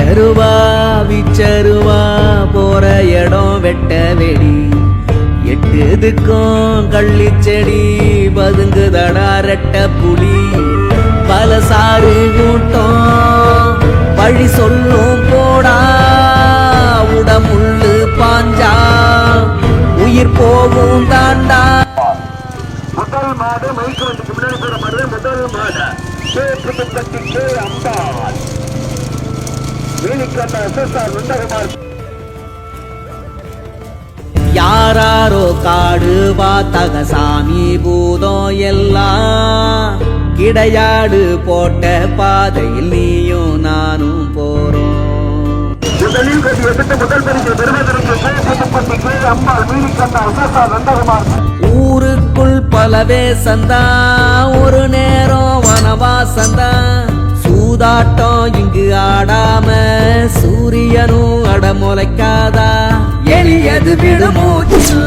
அச்சருவா விச்சருவா போற இடம் வெட்ட வெடி எட்டுதுக்கும் கள்ளிச்செடி பதுங்குதடா ரெட்ட புலி பலசாறு கூட்டம் வழி சொல்லும் போடா உடமுள்ளு பாஞ்சா உயிர் போகும் தாண்டா. முதல் மாடு மைக்கு வண்டிக்கு முன்னாடி போற மாடு முதல் மாடு கே அம்பாள் வேலிக்காட்ட எஸ்எஸ்ஆர் நந்தகுமார். யாராரோ காடு வாத்தக சாமி பூதம் எல்லாம் கிடையாடு போட்ட பாதையில் நீயும் நானும் போறோம். முதலில் கட்டி எடுத்து முதல் பரிசு பெருமதற்கு கே அம்பாள் வேலிக்காட்ட எஸ்எஸ்ஆர் நந்தகுமார். ஊருக்குள் பலவே சந்தா ஒரு நேரம் வனவாசந்தா சூதாட்டம் இங்கு ஆடாம சூரியனும் அடமுளைக்காதா எளியது விடுமூச்சு.